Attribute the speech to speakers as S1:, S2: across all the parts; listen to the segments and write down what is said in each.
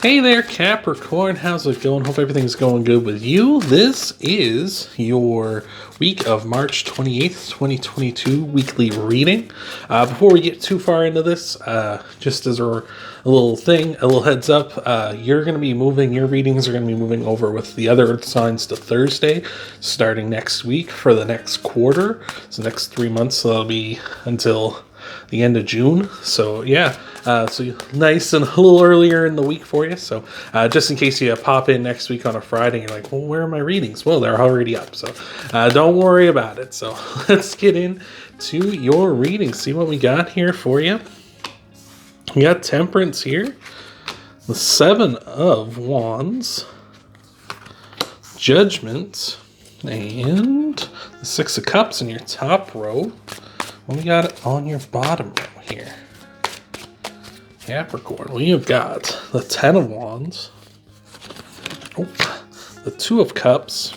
S1: Hey there, Capricorn. How's it going? Hope everything's going good with you. This is your week of March 28th, 2022 weekly reading. Before we get too far into this, just as a little heads up, you're going to be moving, your readings are going to be moving over with the other Earth signs to Thursday, starting next week for the next quarter. So next 3 months, so that'll be until the end of June. So yeah, so nice and a little earlier in the week for you. So just in case you pop in next week on a Friday, you're like, well, where are my readings? Well, they're already up. So don't worry about it. So let's get into your reading. See what we got here for you. We got Temperance here. The Seven of Wands. Judgment. And the Six of Cups in your top row. We got it on your bottom row here. Capricorn, we have got the Ten of Wands, the Two of Cups,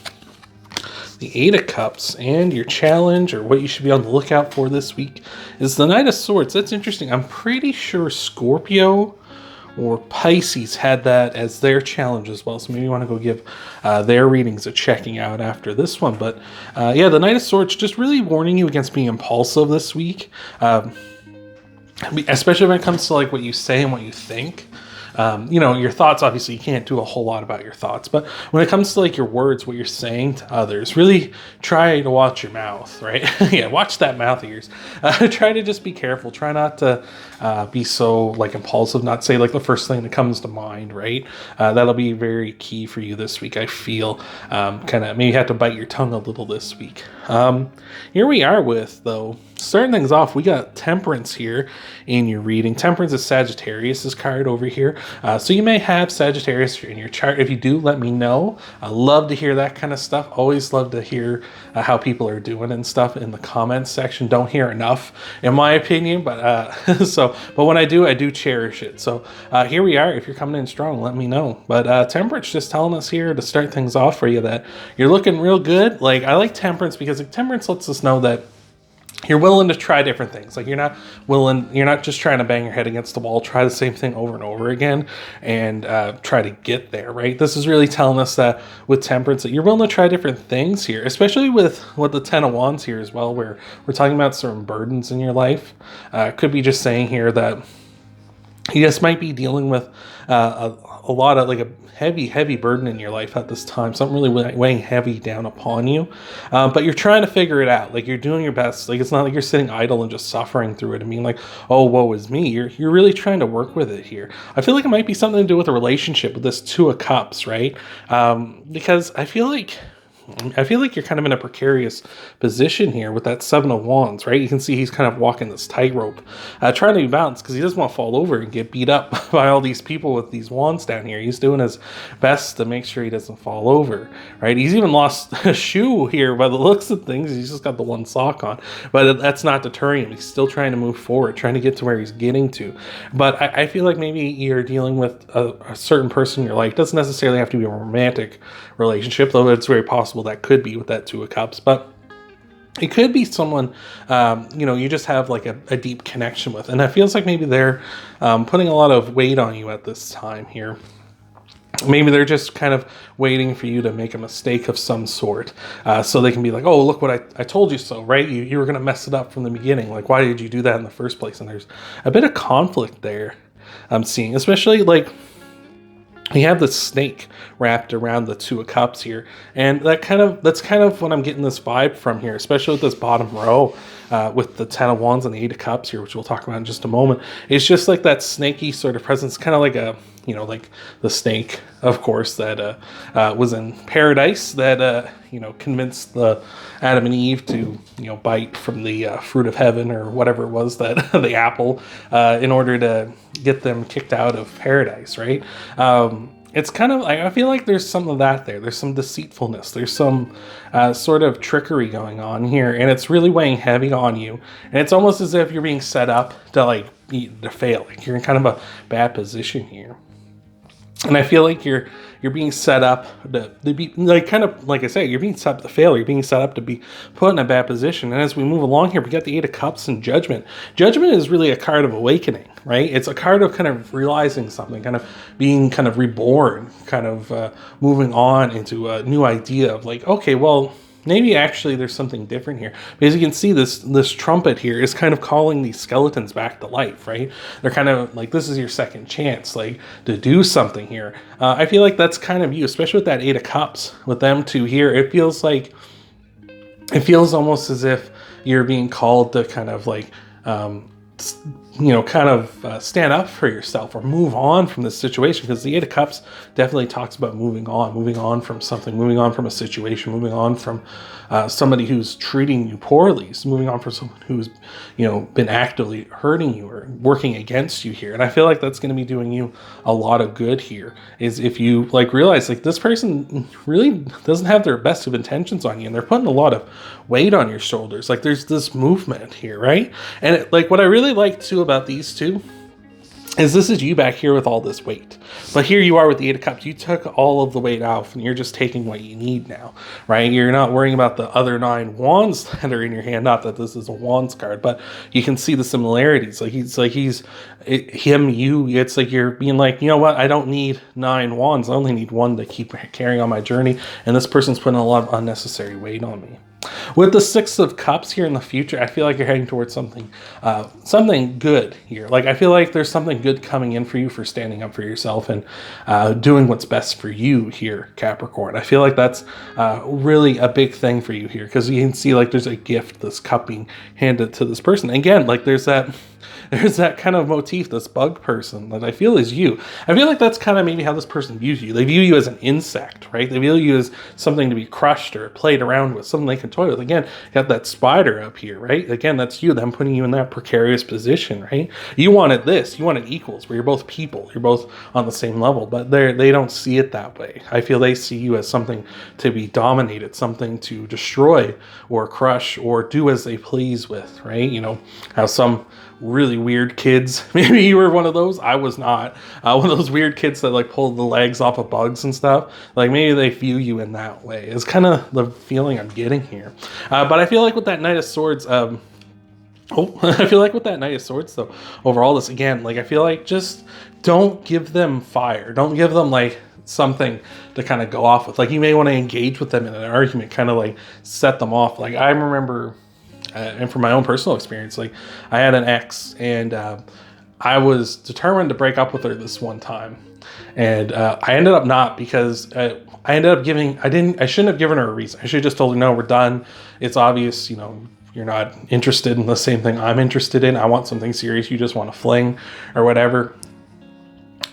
S1: the Eight of Cups, and your challenge, or what you should be on the lookout for this week, is the Knight of Swords. That's interesting. I'm pretty sure Scorpio or Pisces had that as their challenge as well. So maybe you want to go give their readings a checking out after this one. But yeah, the Knight of Swords just really warning you against being impulsive this week. Especially when it comes to like what you say and what you think. Your thoughts, obviously you can't do a whole lot about your thoughts, but when it comes to like your words, what you're saying to others, really try to watch your mouth, right? Yeah, watch that mouth of yours. Try to just be careful. Try not to be so like impulsive, not say like the first thing that comes to mind, right? That'll be very key for you this week. I feel kind of maybe have to bite your tongue a little this week. Here we are with, though, starting things off, we got Temperance here in your reading. Temperance is Sagittarius' card over here. So you may have Sagittarius in your chart. If you do, let me know. I love to hear that kind of stuff. Always love to hear how people are doing and stuff in the comments section. Don't hear enough, in my opinion, but but when I do cherish it. So here we are. If you're coming in strong, let me know. But Temperance just telling us here to start things off for you that you're looking real good. Like, I like Temperance because Temperance lets us know that you're willing to try different things. Like, you're not just trying to bang your head against the wall, try the same thing over and over again and try to get there, right? This is really telling us that with Temperance, that you're willing to try different things here, especially with the Ten of Wands here as well, where we're talking about certain burdens in your life. Could be just saying here that you just might be dealing with a lot of like a heavy burden in your life at this time, something really weighing heavy down upon you, but you're trying to figure it out. Like, you're doing your best. Like, it's not like you're sitting idle and just suffering through it and being like, oh, woe is me. You're really trying to work with it here. I feel like it might be something to do with a relationship with this Two of Cups, right? Because I feel like you're kind of in a precarious position here with that Seven of Wands, right? You can see he's kind of walking this tightrope, trying to be balanced because he doesn't want to fall over and get beat up by all these people with these wands down here. He's doing his best to make sure he doesn't fall over, right? He's even lost a shoe here by the looks of things. He's just got the one sock on, but that's not deterring him. He's still trying to move forward, trying to get to where he's getting to. But I feel like maybe you're dealing with a certain person in your life. It doesn't necessarily have to be a romantic relationship, though it's very possible that could be with that Two of Cups, but it could be someone you just have like a deep connection with, and it feels like maybe they're putting a lot of weight on you at this time here. Maybe they're just kind of waiting for you to make a mistake of some sort, so they can be like, oh, look what I told you so, right? You were going to mess it up from the beginning. Like, why did you do that in the first place? And there's a bit of conflict there I'm seeing, especially like you have the snake wrapped around the Two of Cups here, and that's kind of what I'm getting this vibe from here, especially with this bottom row with the Ten of Wands and the Eight of Cups here, which we'll talk about in just a moment. It's just like that snaky sort of presence, kind of like like the snake, of course, that was in paradise, that convinced the Adam and Eve to bite from the fruit of heaven, or whatever it was, that the apple, in order to get them kicked out of paradise, right? It's kind of, I feel like there's some of that there. There's some deceitfulness. There's some sort of trickery going on here, and it's really weighing heavy on you. And it's almost as if you're being set up to fail. Like, you're in kind of a bad position here. And I feel like you're being set up to be, like, kind of like I say, you're being set up to fail. You're being set up to be put in a bad position. And as we move along here, we got the Eight of Cups and Judgment. Judgment is really a card of awakening, right? It's a card of kind of realizing something, kind of being kind of reborn, kind of moving on into a new idea of like, okay, well, maybe actually there's something different here. Because you can see this trumpet here is kind of calling these skeletons back to life, right? They're kind of like, this is your second chance, like, to do something here. I feel like that's kind of you, especially with that Eight of Cups. With them two here, it feels almost as if you're being called to kind of like, stand up for yourself or move on from this situation, because the Eight of Cups definitely talks about moving on from something, moving on from a situation, moving on from somebody who's treating you poorly, moving on from someone who's, been actively hurting you or working against you here. And I feel like that's going to be doing you a lot of good here, is if you like realize like this person really doesn't have their best of intentions on you, and they're putting a lot of weight on your shoulders. Like there's this movement here, right? And like what I really like too about these two is this is you back here with all this weight. But here you are with the Eight of Cups. You took all of the weight off and you're just taking what you need now, right? You're not worrying about the other 9 wands that are in your hand. Not that this is a wands card, but you can see the similarities. It's like you're being like, you know what? I don't need 9 wands. I only need one to keep carrying on my journey. And this person's putting a lot of unnecessary weight on me. With the Six of Cups here in the future, I feel like you're heading towards something good here. Like I feel like there's something good coming in for you for standing up for yourself and doing what's best for you here, Capricorn. I feel like that's really a big thing for you here, because you can see like there's a gift, this cup being handed to this person. Again, like there's that kind of motif, this bug person that I feel is you. I feel like that's kind of maybe how this person views you. They view you as an insect, right? They view you as something to be crushed or played around with, something they can toy with. Again, you got that spider up here, right? Again, that's you, them putting you in that precarious position, right? You wanted this. You wanted equals, where you're both people. You're both on the same level, but they don't see it that way. I feel they see you as something to be dominated, something to destroy or crush or do as they please with, right? How some really weird kids, maybe you were one of those. I was not one of those weird kids that like pulled the legs off of bugs and stuff. Like maybe they view you in that way. It's kind of the feeling I'm getting here. But I feel like with that Knight of Swords, I feel like with that Knight of Swords though, overall this again, like I feel like just don't give them fire. Don't give them like something to kind of go off with. Like you may want to engage with them in an argument, kind of like set them off. Like I remember, and from my own personal experience, like I had an ex and I was determined to break up with her this one time. And I ended up not, because I shouldn't have given her a reason. I should have just told her, no, we're done. It's obvious, you're not interested in the same thing I'm interested in. I want something serious. You just want to fling or whatever.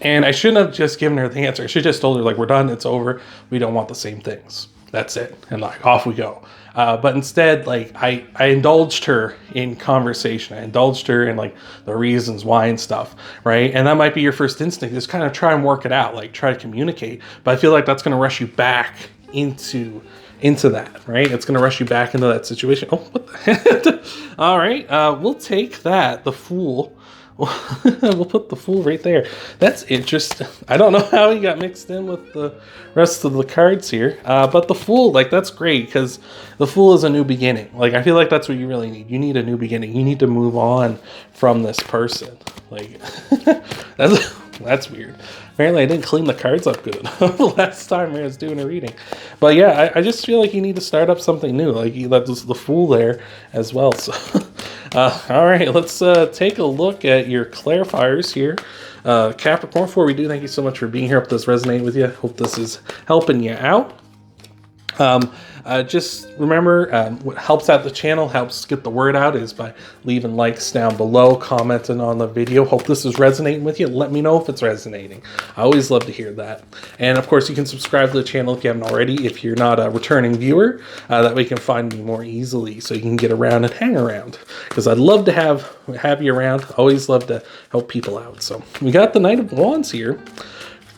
S1: And I shouldn't have just given her the answer. I should have just told her, like, we're done. It's over. We don't want the same things. That's it. And like, off we go. But instead, like, I indulged her in conversation. I indulged her in like the reasons why and stuff, right? And that might be your first instinct, is kind of try and work it out, like try to communicate. But I feel like that's going to rush you back into that, right? It's going to rush you back into that situation. Oh, what the heck? All right. We'll take that. The Fool. We'll put the Fool right there. That's interesting. I don't know how he got mixed in with the rest of the cards here. But the Fool, like, that's great, because the Fool is a new beginning. Like, I feel like that's what you really need. You need a new beginning. You need to move on from this person. Like, that's weird. Apparently I didn't clean the cards up good enough last time I was doing a reading. But yeah, I just feel like you need to start up something new. Like, you let the Fool there as well. So all right, let's take a look at your clarifiers here. Capricorn, before we do, thank you so much for being here. Hope this resonates with you. Hope this is helping you out. Just remember, what helps out the channel, helps get the word out, is by leaving likes down below, commenting on the video. Hope this is resonating with you. Let me know if it's resonating. I always love to hear that. And of course, you can subscribe to the channel if you haven't already, if you're not a returning viewer. That way you can find me more easily, so you can get around and hang around. Because I'd love to have you around. Always love to help people out. So we got the Knight of Wands here.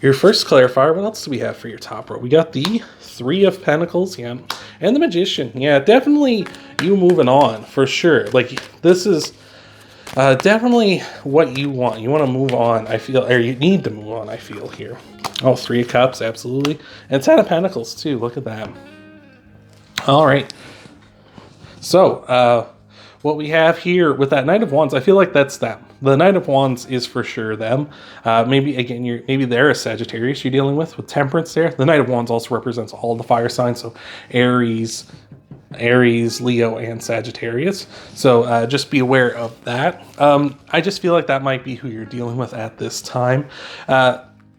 S1: Your first clarifier, what else do we have for your top row? We got the Three of Pentacles, yeah, and the Magician. Yeah, definitely you moving on, for sure. Like, this is, Definitely what you want. You want to move on, I feel, or you need to move on, I feel here. Oh, Three of Cups, absolutely. And Ten of Pentacles, too. Look at that. All right. So, what we have here with that Knight of Wands, I feel like that's them. The Knight of Wands is for sure them. Maybe, again, maybe they're a Sagittarius you're dealing with Temperance there. The Knight of Wands also represents all the fire signs, so Aries, Leo, and Sagittarius. So just be aware of that. I just feel like that might be who you're dealing with at this time.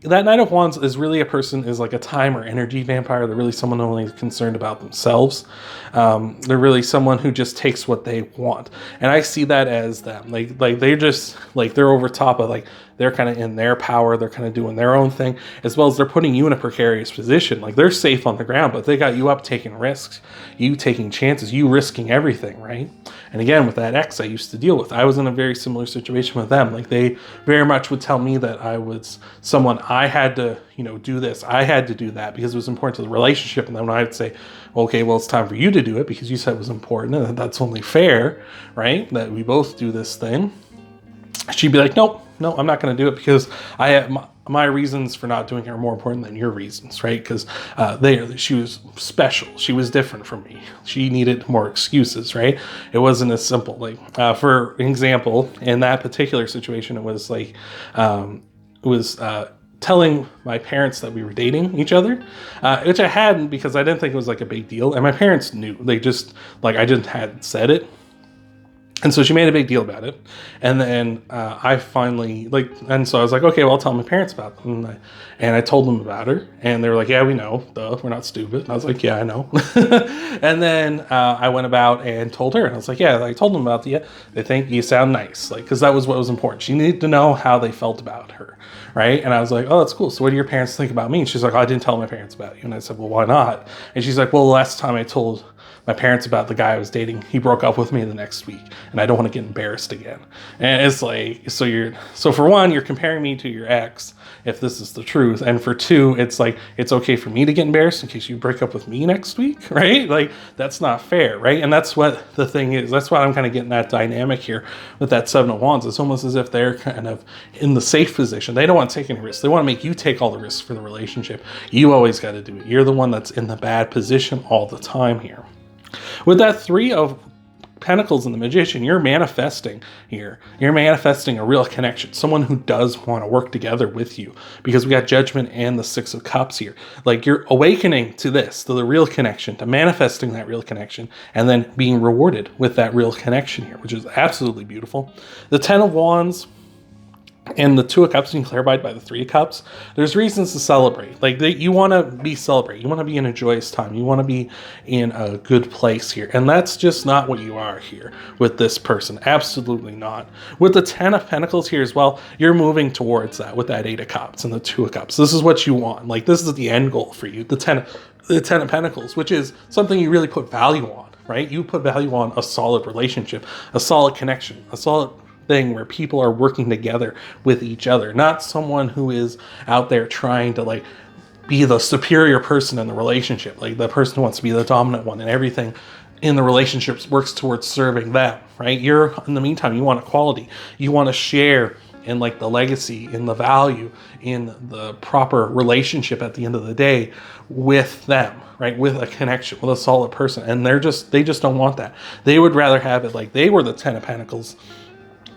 S1: That Knight of Wands is really a person, is like a time or energy vampire. They're really someone only concerned about themselves. They're really someone who just takes what they want. And I see that as them. Like they're just, like, they're over top of, like, they're kind of in their power. They're kind of doing their own thing, as well as they're putting you in a precarious position. Like, they're safe on the ground, but they got you up taking risks, you taking chances, you risking everything, right? And again, with that ex I used to deal with, I was in a very similar situation with them. Like, they very much would tell me that I was someone I had to, do this, I had to do that because it was important to the relationship. And then when I would say, okay, well, it's time for you to do it because you said it was important and that's only fair, right? That we both do this thing. She'd be like, no, I'm not going to do it because I have my reasons for not doing it are more important than your reasons, right? Because she was special. She was different from me. She needed more excuses, right? It wasn't as simple. Like, for example, in that particular situation, it was like, telling my parents that we were dating each other, which I hadn't because I didn't think it was like a big deal. And my parents knew. They just, like, I just hadn't said it. And so she made a big deal about it. And then I finally, and so I was like, okay, well, I'll tell my parents about it. And I told them about her. And they were like, yeah, we know. Duh, we're not stupid. And I was like, yeah, I know. And then I went about and told her. And I was like, yeah, I told them about you. They think you sound nice. Like, because that was what was important. She needed to know how they felt about her, right? And I was like, oh, that's cool. So what do your parents think about me? And she's like, oh, I didn't tell my parents about you. And I said, well, why not? And she's like, well, the last time I told my parents about the guy I was dating, he broke up with me the next week, and I don't want to get embarrassed again. And it's like, so for one, you're comparing me to your ex, if this is the truth, and for two, it's like, it's okay for me to get embarrassed in case you break up with me next week, right? Like, that's not fair, right? And that's what the thing is. That's why I'm kind of getting that dynamic here with that Seven of Wands. It's almost as if they're kind of in the safe position. They don't want to take any risks. They want to make you take all the risks for the relationship. You always got to do it. You're the one that's in the bad position all the time here. With that Three of Pentacles and the Magician, you're manifesting here. You're manifesting a real connection. Someone who does want to work together with you, because we got Judgment and the Six of Cups here. Like, you're awakening to this, to the real connection, to manifesting that real connection, and then being rewarded with that real connection here, which is absolutely beautiful. The Ten of Wands and the Two of Cups being clarified by the Three of Cups, there's reasons to celebrate. Like, you want to be celebrate. You want to be in a joyous time. You want to be in a good place here. And that's just not what you are here with this person. Absolutely not. With the Ten of Pentacles here as well, you're moving towards that with that Eight of Cups and the Two of Cups. This is what you want. Like, this is the end goal for you. The Ten of Pentacles, which is something you really put value on, right? You put value on a solid relationship, a solid connection, a solid thing where people are working together with each other, not someone who is out there trying to, like, be the superior person in the relationship, like the person who wants to be the dominant one, and everything in the relationships works towards serving them, right? You're, in the meantime, you want equality. You want to share in, like, the legacy, in the value, in the proper relationship at the end of the day with them, right? With a connection, with a solid person. And they just don't want that. They would rather have it like they were the Ten of Pentacles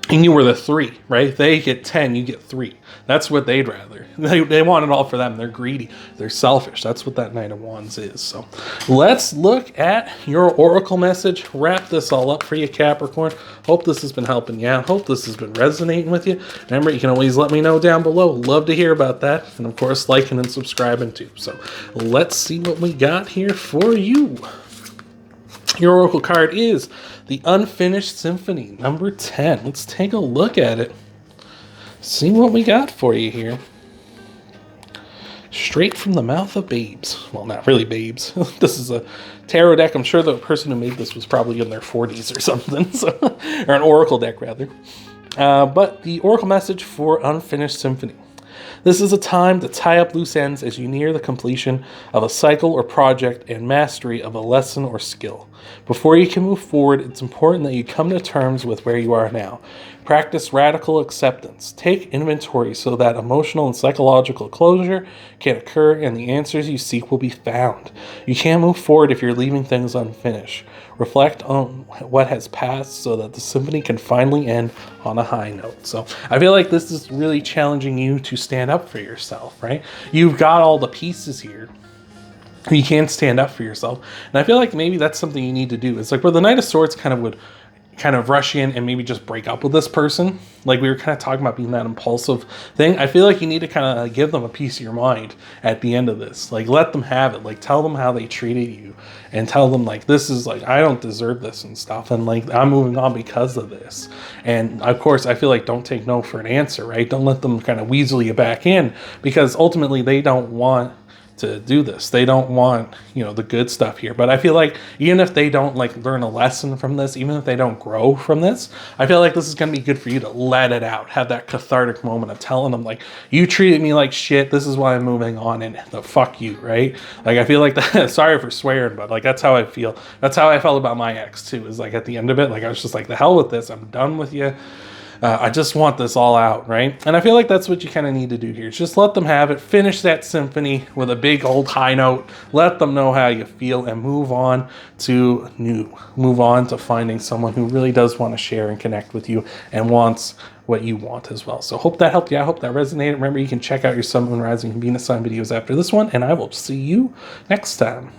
S1: and you were the Three, right? They get 10, you get 3. That's what they'd rather. They want it all for them. They're greedy. They're selfish. That's what that Knight of Wands is. So let's look at your oracle message. Wrap this all up for you, Capricorn. Hope this has been helping you out. Hope this has been resonating with you. Remember, you can always let me know down below. Love to hear about that. And of course, liking and subscribing too. So let's see what we got here for you. Your oracle card is the Unfinished Symphony, number 10. Let's take a look at it. See what we got for you here. Straight from the mouth of babes. Well, not really babes. This is a tarot deck. I'm sure the person who made this was probably in their 40s or something. So, or an oracle deck, rather. But the oracle message for Unfinished Symphony. This is a time to tie up loose ends as you near the completion of a cycle or project and mastery of a lesson or skill. Before you can move forward, it's important that you come to terms with where you are now. Practice radical acceptance. Take inventory so that emotional and psychological closure can occur and the answers you seek will be found. You can't move forward if you're leaving things unfinished. Reflect on what has passed so that the symphony can finally end on a high note. So I feel like this is really challenging you to stand up for yourself, right? You've got all the pieces here. You can stand up for yourself. And I feel like maybe that's something you need to do. It's like where the Knight of Swords kind of would kind of rush in and maybe just break up with this person. Like we were kind of talking about being that impulsive thing. I feel like you need to kind of give them a piece of your mind at the end of this. Like let them have it. Like tell them how they treated you and tell them like, this is like, I don't deserve this and stuff. And like, I'm moving on because of this. And of course, I feel like don't take no for an answer, right? Don't let them kind of weasel you back in because ultimately they don't want to do this. They don't want, the good stuff here. But I feel like even if they don't like learn a lesson from this, even if they don't grow from this, I feel like this is going to be good for you to let it out, have that cathartic moment of telling them like, you treated me like shit. This is why I'm moving on and the fuck you, right? Like, I feel like that, sorry for swearing, but like, that's how I feel. That's how I felt about my ex too, is like at the end of it, like I was just like, the hell with this. I'm done with you. I just want this all out, right? And I feel like that's what you kind of need to do here. Just let them have it. Finish that symphony with a big old high note. Let them know how you feel and move on to new. Move on to finding someone who really does want to share and connect with you and wants what you want as well. So hope that helped you. I hope that resonated. Remember, you can check out your Sun, Moon, Rising, and Venus sign videos after this one, and I will see you next time.